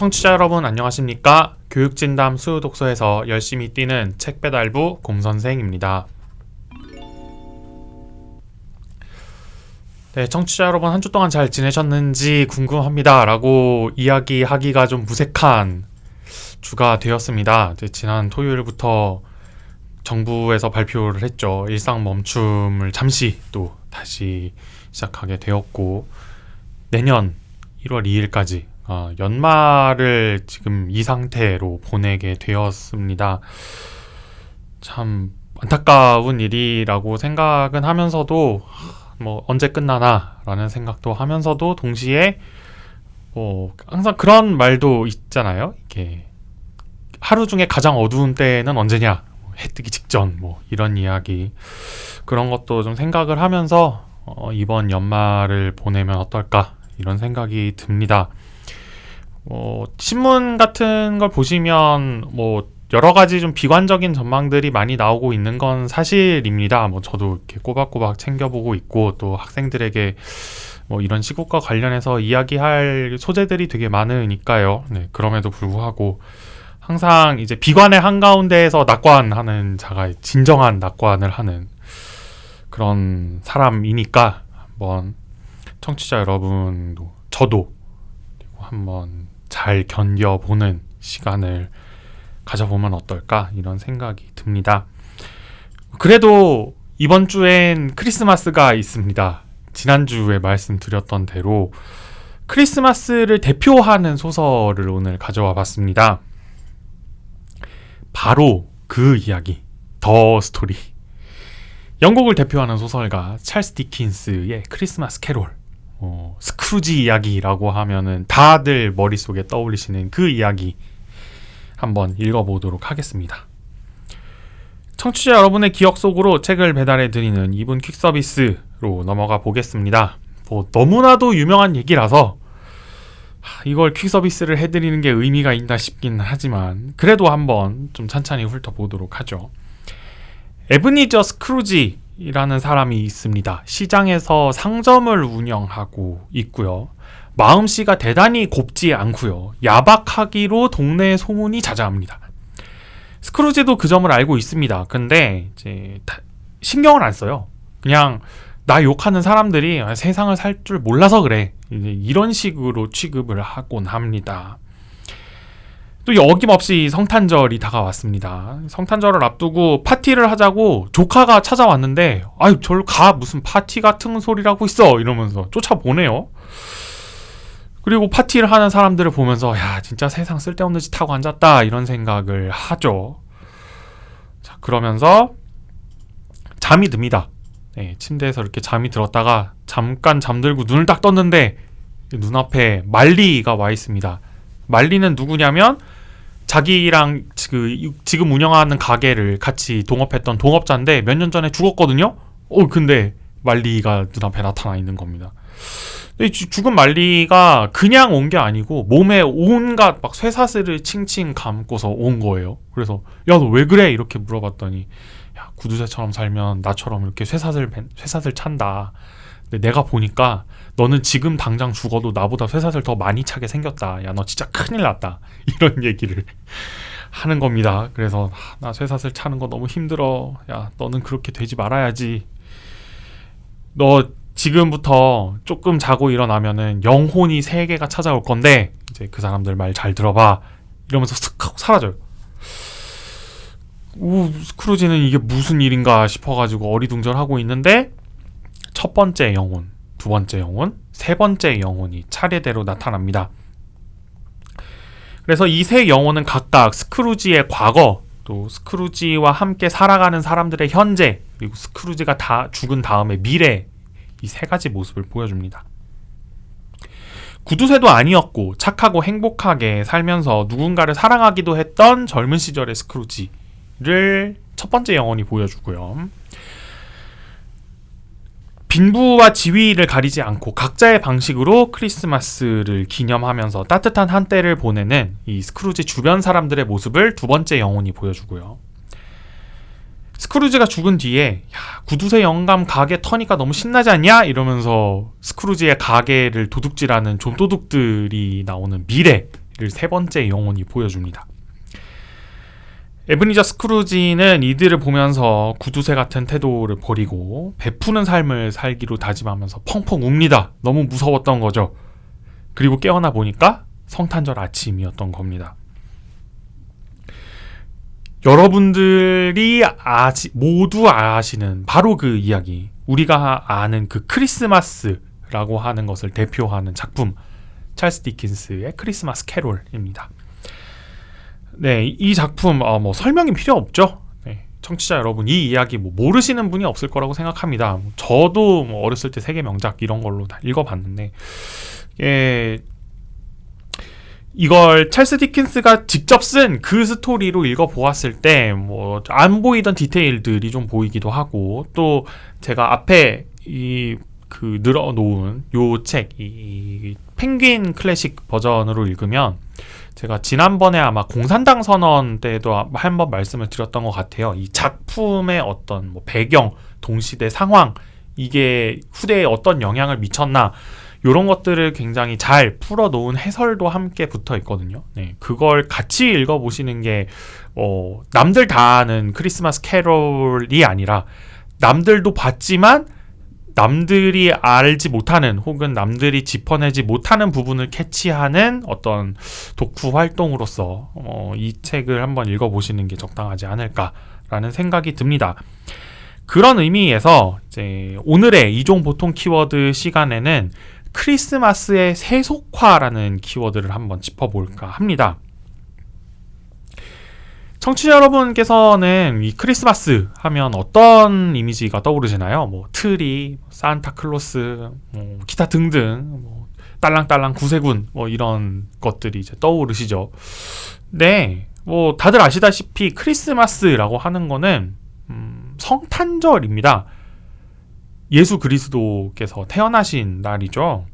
청취자 여러분 안녕하십니까? 교육진담 수요독서에서 열심히 뛰는 책배달부 곰선생입니다. 네, 청취자 여러분 한 주 동안 잘 지내셨는지 궁금합니다 라고 이야기하기가 좀 무색한 주가 되었습니다. 지난 토요일부터 정부에서 발표를 했죠. 일상 멈춤을 잠시 또 다시 시작하게 되었고, 내년 1월 2일까지 연말을 지금 이 상태로 보내게 되었습니다. 참 안타까운 일이라고 생각은 하면서도 언제 끝나나 라는 생각도 하면서도 동시에 항상 그런 말도 있잖아요. 이게 하루 중에 가장 어두운 때는 언제냐, 해 뜨기 직전, 이런 이야기, 그런 것도 좀 생각을 하면서 이번 연말을 보내면 어떨까 이런 생각이 듭니다. 신문 같은 걸 보시면 여러 가지 좀 비관적인 전망들이 많이 나오고 있는 건 사실입니다. 저도 이렇게 꼬박꼬박 챙겨보고 있고, 또 학생들에게 이런 시국과 관련해서 이야기할 소재들이 되게 많으니까요. 네, 그럼에도 불구하고 항상 이제 비관의 한가운데에서 낙관하는 자가 진정한 낙관을 하는 그런 사람이니까, 한번 청취자 여러분도 저도 한번 잘 견뎌보는 시간을 가져보면 어떨까 이런 생각이 듭니다. 그래도 이번 주엔 크리스마스가 있습니다. 지난주에 말씀드렸던 대로 크리스마스를 대표하는 소설을 오늘 가져와 봤습니다. 바로 그 이야기, 더 스토리. 영국을 대표하는 소설가 찰스 디킨스의 크리스마스 캐롤, 스크루지 이야기라고 하면은 다들 머릿속에 떠올리시는 그 이야기 한번 읽어보도록 하겠습니다. 청취자 여러분의 기억 속으로 책을 배달해드리는 2분 퀵서비스로 넘어가 보겠습니다. 너무나도 유명한 얘기라서 이걸 퀵서비스를 해드리는 게 의미가 있나 싶긴 하지만, 그래도 한번 좀 찬찬히 훑어보도록 하죠. 에브니저 스크루지라는 사람이 있습니다. 시장에서 상점을 운영하고 있고요. 마음씨가 대단히 곱지 않고요. 야박하기로 동네에 소문이 자자합니다. 스크루지도 그 점을 알고 있습니다. 근데 이제 신경을 안 써요. 그냥 나 욕하는 사람들이 세상을 살 줄 몰라서 그래, 이런 식으로 취급을 하곤 합니다. 또 어김없이 성탄절이 다가왔습니다. 성탄절을 앞두고 파티를 하자고 조카가 찾아왔는데, 아유 절로 가, 무슨 파티 같은 소리라고 있어, 이러면서 쫓아보내요. 그리고 파티를 하는 사람들을 보면서 야, 진짜 세상 쓸데없는 짓 하고 앉았다 이런 생각을 하죠. 자, 그러면서 잠이 듭니다. 네, 침대에서 이렇게 잠이 들었다가 잠깐 잠들고 눈을 딱 떴는데 눈앞에 말리가 와 있습니다. 말리는 누구냐면 자기랑 지금 운영하는 가게를 같이 동업했던 동업자인데 몇 년 전에 죽었거든요. 근데 말리가 눈앞에 나타나 있는 겁니다. 죽은 말리가 그냥 온 게 아니고 몸에 온갖 막 쇠사슬을 칭칭 감고서 온 거예요. 그래서 야, 너 왜 그래? 이렇게 물어봤더니, 야, 구두쇠처럼 살면 나처럼 이렇게 쇠사슬 찬다. 근데 내가 보니까 너는 지금 당장 죽어도 나보다 쇠사슬 더 많이 차게 생겼다. 야, 너 진짜 큰일 났다. 이런 얘기를 하는 겁니다. 그래서 나 쇠사슬 차는 거 너무 힘들어. 야, 너는 그렇게 되지 말아야지. 너 지금부터 조금 자고 일어나면은 영혼이 3개가 찾아올 건데 이제 그 사람들 말 잘 들어봐, 이러면서 슥 하고 사라져요. 스크루지는 이게 무슨 일인가 싶어가지고 어리둥절하고 있는데, 첫 번째 영혼, 두 번째 영혼, 세 번째 영혼이 차례대로 나타납니다. 그래서 이 세 영혼은 각각 스크루지의 과거, 또 스크루지와 함께 살아가는 사람들의 현재, 그리고 스크루지가 다 죽은 다음에 미래, 이 3가지 모습을 보여줍니다. 구두쇠도 아니었고 착하고 행복하게 살면서 누군가를 사랑하기도 했던 젊은 시절의 스크루지를 첫 번째 영혼이 보여주고요. 빈부와 지위를 가리지 않고 각자의 방식으로 크리스마스를 기념하면서 따뜻한 한때를 보내는 이 스크루지 주변 사람들의 모습을 두 번째 영혼이 보여주고요. 스크루지가 죽은 뒤에 야, 구두쇠 영감 가게 터니까 너무 신나지 않냐? 이러면서 스크루지의 가게를 도둑질하는 좀도둑들이 나오는 미래를 이미지를 세 번째 영혼이 보여줍니다. 에브니저 스크루지는 이들을 보면서 구두쇠 같은 태도를 버리고 베푸는 삶을 살기로 다짐하면서 펑펑 웁니다. 너무 무서웠던 거죠. 그리고 깨어나 보니까 성탄절 아침이었던 겁니다. 여러분들이 모두 아시는 바로 그 이야기, 우리가 아는 그 크리스마스라고 하는 것을 대표하는 작품, 찰스 디킨스의 크리스마스 캐롤입니다. 네, 이 작품 뭐 설명이 필요 없죠. 네, 청취자 여러분, 이 이야기 뭐 모르시는 분이 없을 거라고 생각합니다. 저도 뭐 어렸을 때 세계 명작 이런 걸로 다 읽어봤는데, 이걸 찰스 디킨스가 직접 쓴 그 스토리로 읽어보았을 때 뭐 안 보이던 디테일들이 좀 보이기도 하고, 또 제가 앞에 늘어놓은 요 책, 이 펭귄 클래식 버전으로 읽으면, 제가 지난번에 아마 공산당 선언 때도 한번 말씀을 드렸던 것 같아요. 이 작품의 어떤 뭐 배경, 동시대 상황, 이게 후대에 어떤 영향을 미쳤나, 이런 것들을 굉장히 잘 풀어놓은 해설도 함께 붙어 있거든요. 네, 그걸 같이 읽어보시는 게 남들 다 아는 크리스마스 캐롤이 아니라, 남들도 봤지만 남들이 알지 못하는, 혹은 남들이 짚어내지 못하는 부분을 캐치하는 어떤 독후 활동으로서 이 책을 한번 읽어보시는 게 적당하지 않을까라는 생각이 듭니다. 그런 의미에서 이제 오늘의 이종 보통 키워드 시간에는 크리스마스의 세속화라는 키워드를 한번 짚어볼까 합니다. 청취자 여러분께서는 이 크리스마스 하면 어떤 이미지가 떠오르시나요? 뭐 트리, 산타클로스, 뭐 기타 등등, 뭐 딸랑딸랑 구세군, 뭐 이런 것들이 이제 떠오르시죠. 네, 뭐 다들 아시다시피 크리스마스라고 하는 거는 성탄절입니다. 예수 그리스도께서 태어나신 날이죠.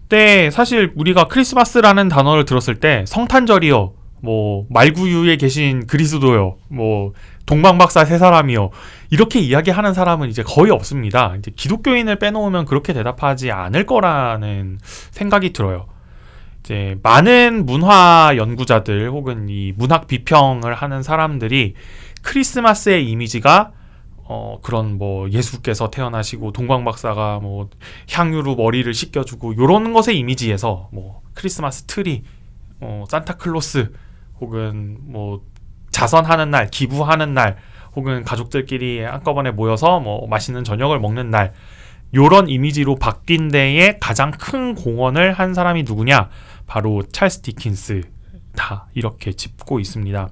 네, 사실 우리가 크리스마스라는 단어를 들었을 때 성탄절이요, 뭐 말구유에 계신 그리스도요, 뭐 동방박사 세 사람이요, 이렇게 이야기하는 사람은 이제 거의 없습니다. 이제 기독교인을 빼놓으면 그렇게 대답하지 않을 거라는 생각이 들어요. 이제 많은 문화 연구자들 혹은 이 문학 비평을 하는 사람들이 크리스마스의 이미지가 그런 뭐 예수께서 태어나시고 동방박사가 뭐 향유로 머리를 씻겨주고 요런 것의 이미지에서 뭐 크리스마스 트리, 산타클로스, 혹은 뭐 자선하는 날, 기부하는 날, 혹은 가족들끼리 한꺼번에 모여서 뭐 맛있는 저녁을 먹는 날, 요런 이미지로 바뀐 데에 가장 큰 공헌을 한 사람이 누구냐? 바로 찰스 디킨스다, 이렇게 짚고 있습니다.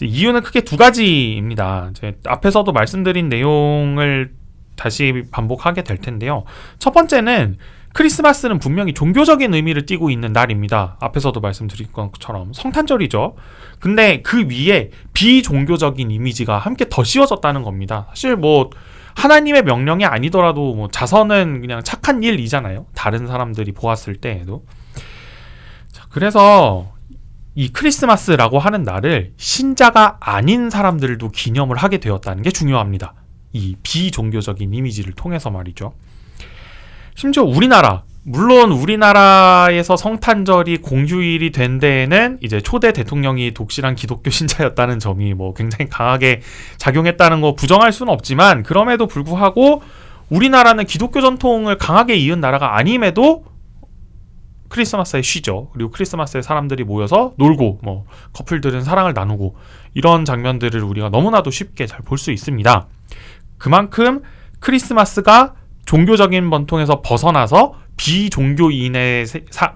이유는 크게 두 가지입니다. 이제 앞에서도 말씀드린 내용을 다시 반복하게 될 텐데요. 첫 번째는 크리스마스는 분명히 종교적인 의미를 띠고 있는 날입니다. 앞에서도 말씀드린 것처럼 성탄절이죠. 근데 그 위에 비종교적인 이미지가 함께 더 씌워졌다는 겁니다. 사실 뭐 하나님의 명령이 아니더라도 뭐 자선은 그냥 착한 일이잖아요. 다른 사람들이 보았을 때에도. 자, 그래서 이 크리스마스라고 하는 날을 신자가 아닌 사람들도 기념을 하게 되었다는 게 중요합니다. 이 비종교적인 이미지를 통해서 말이죠. 심지어 우리나라, 물론 우리나라에서 성탄절이 공휴일이 된 데에는 이제 초대 대통령이 독실한 기독교 신자였다는 점이 뭐 굉장히 강하게 작용했다는 거 부정할 수는 없지만, 그럼에도 불구하고 우리나라는 기독교 전통을 강하게 이은 나라가 아님에도 크리스마스에 쉬죠. 그리고 크리스마스에 사람들이 모여서 놀고, 뭐 커플들은 사랑을 나누고, 이런 장면들을 우리가 너무나도 쉽게 잘 볼 수 있습니다. 그만큼 크리스마스가 종교적인 전통에서 벗어나서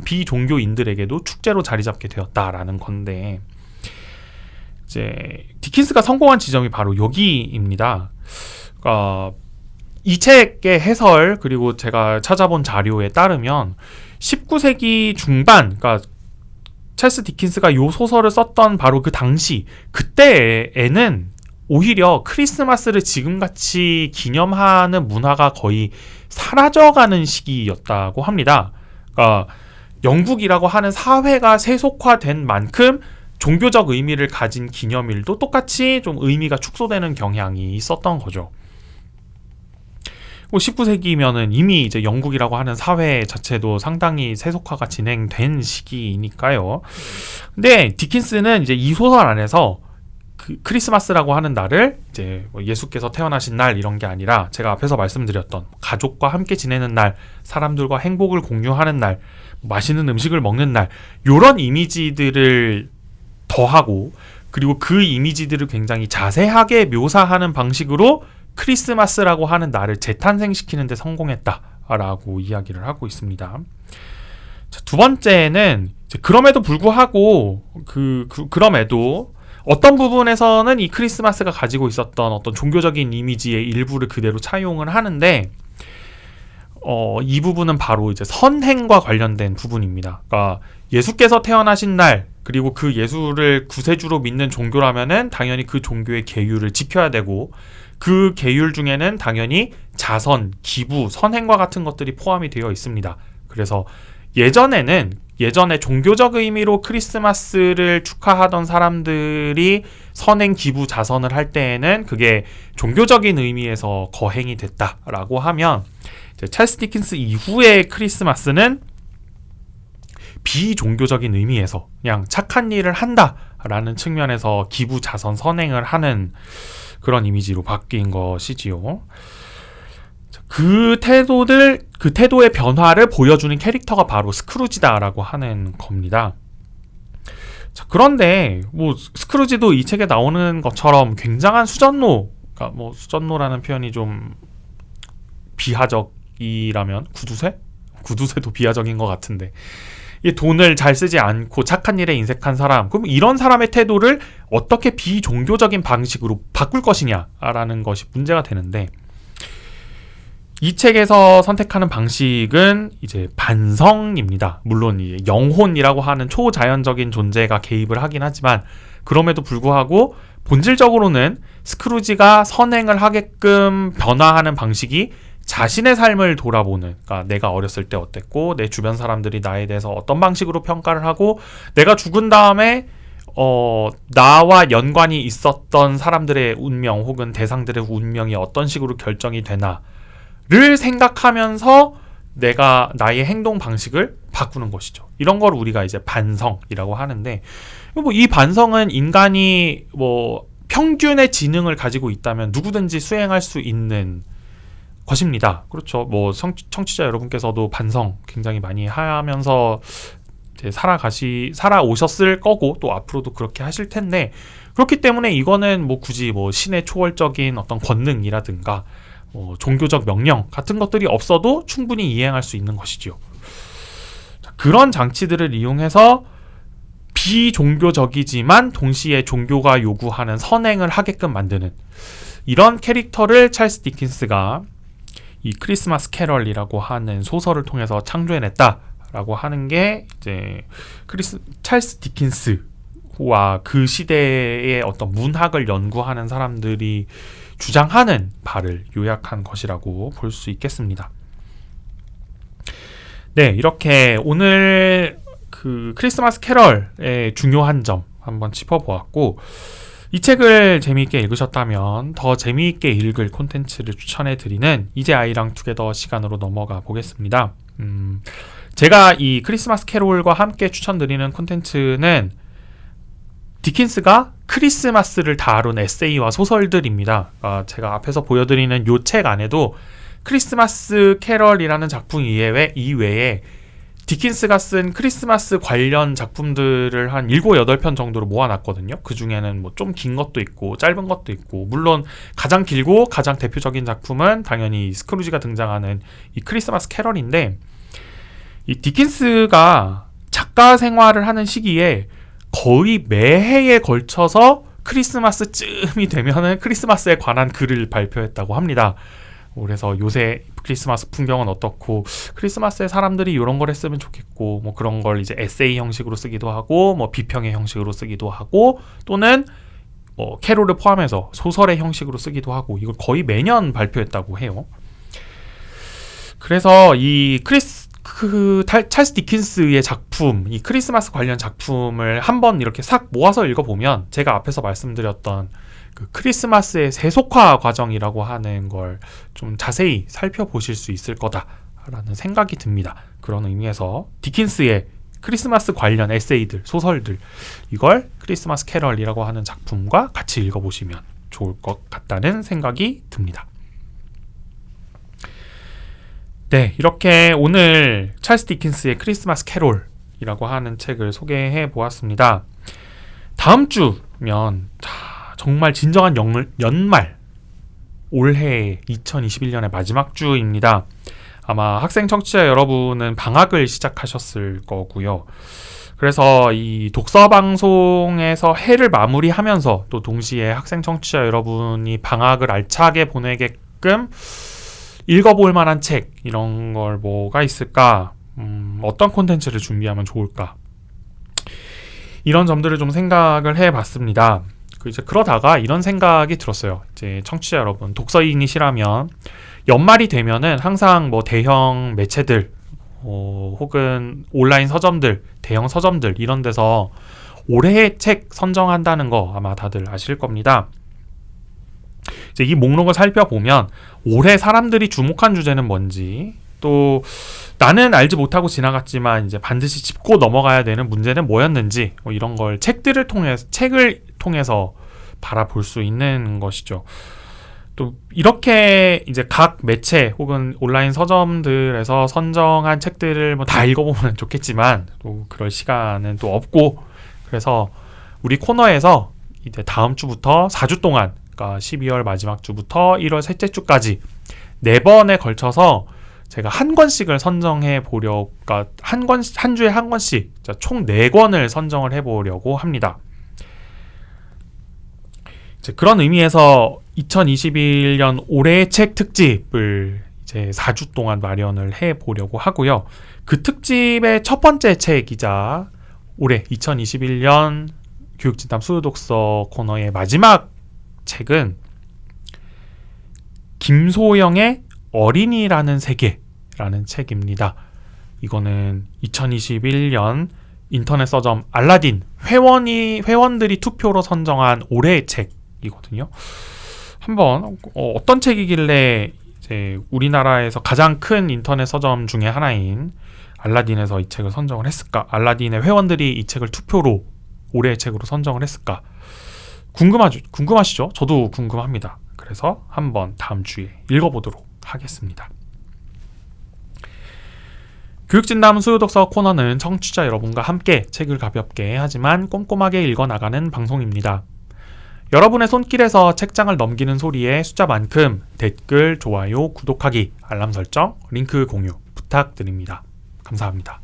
비종교인들에게도 축제로 자리 잡게 되었다라는 건데, 이제 디킨스가 성공한 지점이 바로 여기입니다. 이 책의 해설, 그리고 제가 찾아본 자료에 따르면 19세기 중반, 그러니까 찰스 디킨스가 이 소설을 썼던 바로 그 당시, 그때에는 오히려 크리스마스를 지금같이 기념하는 문화가 거의 사라져가는 시기였다고 합니다. 그러니까 영국이라고 하는 사회가 세속화된 만큼 종교적 의미를 가진 기념일도 똑같이 좀 의미가 축소되는 경향이 있었던 거죠. 뭐 19세기면은 이미 이제 영국이라고 하는 사회 자체도 상당히 세속화가 진행된 시기니까요. 근데 디킨스는 이제 이 소설 안에서 그 크리스마스라고 하는 날을 이제 뭐 예수께서 태어나신 날 이런 게 아니라 제가 앞에서 말씀드렸던 가족과 함께 지내는 날, 사람들과 행복을 공유하는 날, 맛있는 음식을 먹는 날, 요런 이미지들을 더하고, 그리고 그 이미지들을 굉장히 자세하게 묘사하는 방식으로 크리스마스라고 하는 날을 재탄생시키는 데 성공했다라고 이야기를 하고 있습니다. 자, 두 번째는 그럼에도 불구하고 그럼에도 어떤 부분에서는 이 크리스마스가 가지고 있었던 어떤 종교적인 이미지의 일부를 그대로 차용을 하는데, 이 부분은 바로 이제 선행과 관련된 부분입니다. 그러니까 예수께서 태어나신 날, 그리고 그 예수를 구세주로 믿는 종교라면은 당연히 그 종교의 계율을 지켜야 되고, 그 계율 중에는 당연히 자선, 기부, 선행과 같은 것들이 포함이 되어 있습니다. 그래서 예전에 종교적 의미로 크리스마스를 축하하던 사람들이 선행, 기부, 자선을 할 때에는 그게 종교적인 의미에서 거행이 됐다라고 하면, 찰스 디킨스 이후의 크리스마스는 비종교적인 의미에서 그냥 착한 일을 한다라는 측면에서 기부, 자선, 선행을 하는 그런 이미지로 바뀐 것이지요. 그 태도의 변화를 보여주는 캐릭터가 바로 스크루지다라고 하는 겁니다. 자, 그런데 뭐 스크루지도 이 책에 나오는 것처럼 굉장한 수전노, 그러니까 뭐 수전노라는 표현이 좀 비하적이라면 구두쇠도 비하적인 것 같은데, 이 돈을 잘 쓰지 않고 착한 일에 인색한 사람, 그럼 이런 사람의 태도를 어떻게 비종교적인 방식으로 바꿀 것이냐라는 것이 문제가 되는데, 이 책에서 선택하는 방식은 이제 반성입니다. 물론 이제 영혼이라고 하는 초자연적인 존재가 개입을 하긴 하지만, 그럼에도 불구하고 본질적으로는 스크루지가 선행을 하게끔 변화하는 방식이 자신의 삶을 돌아보는, 그러니까 내가 어렸을 때 어땠고, 내 주변 사람들이 나에 대해서 어떤 방식으로 평가를 하고, 내가 죽은 다음에 나와 연관이 있었던 사람들의 운명 혹은 대상들의 운명이 어떤 식으로 결정이 되나를 생각하면서 내가 나의 행동 방식을 바꾸는 것이죠. 이런 걸 우리가 이제 반성이라고 하는데, 뭐 이 반성은 인간이 뭐 평균의 지능을 가지고 있다면 누구든지 수행할 수 있는 것입니다. 그렇죠. 뭐 청취자 여러분께서도 반성 굉장히 많이 하면서 이제 살아오셨을 거고, 또 앞으로도 그렇게 하실 텐데, 그렇기 때문에 이거는 뭐 굳이 뭐 신의 초월적인 어떤 권능이라든가 종교적 명령 같은 것들이 없어도 충분히 이행할 수 있는 것이죠. 그런 장치들을 이용해서 비종교적이지만 동시에 종교가 요구하는 선행을 하게끔 만드는 이런 캐릭터를 찰스 디킨스가 이 크리스마스 캐럴이라고 하는 소설을 통해서 창조해냈다라고 하는 게 이제 찰스 디킨스와 그 시대의 어떤 문학을 연구하는 사람들이 주장하는 바를 요약한 것이라고 볼 수 있겠습니다. 네, 이렇게 오늘 그 크리스마스 캐럴의 중요한 점 한번 짚어보았고, 이 책을 재미있게 읽으셨다면 더 재미있게 읽을 콘텐츠를 추천해드리는 이제 아이랑 투게더 시간으로 넘어가 보겠습니다. 제가 이 크리스마스 캐롤과 함께 추천드리는 콘텐츠는 디킨스가 크리스마스를 다룬 에세이와 소설들입니다. 제가 앞에서 보여드리는 이 책 안에도 크리스마스 캐럴이라는 작품 이외에 디킨스가 쓴 크리스마스 관련 작품들을 한 7, 8편 정도로 모아놨거든요. 그 중에는 뭐 좀 긴 것도 있고 짧은 것도 있고, 물론 가장 길고 가장 대표적인 작품은 당연히 스크루지가 등장하는 이 크리스마스 캐럴인데, 이 디킨스가 작가 생활을 하는 시기에 거의 매해에 걸쳐서 크리스마스쯤이 되면은 크리스마스에 관한 글을 발표했다고 합니다. 그래서 요새 크리스마스 풍경은 어떻고, 크리스마스에 사람들이 이런 걸 했으면 좋겠고, 뭐 그런 걸 이제 에세이 형식으로 쓰기도 하고, 뭐 비평의 형식으로 쓰기도 하고, 또는 캐롤을 포함해서 소설의 형식으로 쓰기도 하고, 이걸 거의 매년 발표했다고 해요. 그래서 이 찰스 디킨스의 작품, 이 크리스마스 관련 작품을 한번 이렇게 싹 모아서 읽어보면 제가 앞에서 말씀드렸던 그 크리스마스의 세속화 과정이라고 하는 걸 좀 자세히 살펴보실 수 있을 거다라는 생각이 듭니다. 그런 의미에서 디킨스의 크리스마스 관련 에세이들, 소설들, 이걸 크리스마스 캐럴이라고 하는 작품과 같이 읽어보시면 좋을 것 같다는 생각이 듭니다. 네, 이렇게 오늘 찰스 디킨스의 크리스마스 캐롤이라고 하는 책을 소개해 보았습니다. 다음 주면 정말 진정한 연말, 올해 2021년의 마지막 주입니다. 아마 학생 청취자 여러분은 방학을 시작하셨을 거고요. 그래서 이 독서 방송에서 해를 마무리하면서 또 동시에 학생 청취자 여러분이 방학을 알차게 보내게끔 읽어볼 만한 책, 이런 걸 뭐가 있을까? 어떤 콘텐츠를 준비하면 좋을까? 이런 점들을 좀 생각을 해봤습니다. 이제 그러다가 이런 생각이 들었어요. 이제 청취자 여러분, 독서인이시라면 연말이 되면은 항상 뭐 대형 매체들, 혹은 온라인 서점들, 대형 서점들 이런 데서 올해의 책 선정한다는 거 아마 다들 아실 겁니다. 이제 이 목록을 살펴보면 올해 사람들이 주목한 주제는 뭔지, 또 나는 알지 못하고 지나갔지만 이제 반드시 짚고 넘어가야 되는 문제는 뭐였는지, 이런 걸 책을 통해서 바라볼 수 있는 것이죠. 또 이렇게 이제 각 매체 혹은 온라인 서점들에서 선정한 책들을 뭐 다 읽어보면 좋겠지만 또 그럴 시간은 또 없고, 그래서 우리 코너에서 이제 다음 주부터 4주 동안, 그러니까 12월 마지막 주부터 1월 셋째 주까지 4번에 걸쳐서 제가 한 권씩을 선정해 보려고, 그러니까 한 주에 한 권씩 총 4권을 선정을 해보려고 합니다. 이제 그런 의미에서 2021년 올해의 책 특집을 이제 4주 동안 마련을 해 보려고 하고요. 그 특집의 첫 번째 책이자 올해 2021년 교육진담 수요독서 코너의 마지막 책은 김소영의 어린이라는 세계라는 책입니다. 이거는 2021년 인터넷 서점 알라딘 회원들이 투표로 선정한 올해의 책이거든요. 한번 어떤 책이길래 이제 우리나라에서 가장 큰 인터넷 서점 중에 하나인 알라딘에서 이 책을 선정을 했을까? 알라딘의 회원들이 이 책을 투표로 올해의 책으로 선정을 했을까? 궁금하시죠? 저도 궁금합니다. 그래서 한번 다음 주에 읽어보도록 하겠습니다. 교육진담 수요독서 코너는 청취자 여러분과 함께 책을 가볍게 하지만 꼼꼼하게 읽어나가는 방송입니다. 여러분의 손길에서 책장을 넘기는 소리의 숫자만큼 댓글, 좋아요, 구독하기, 알람 설정, 링크 공유 부탁드립니다. 감사합니다.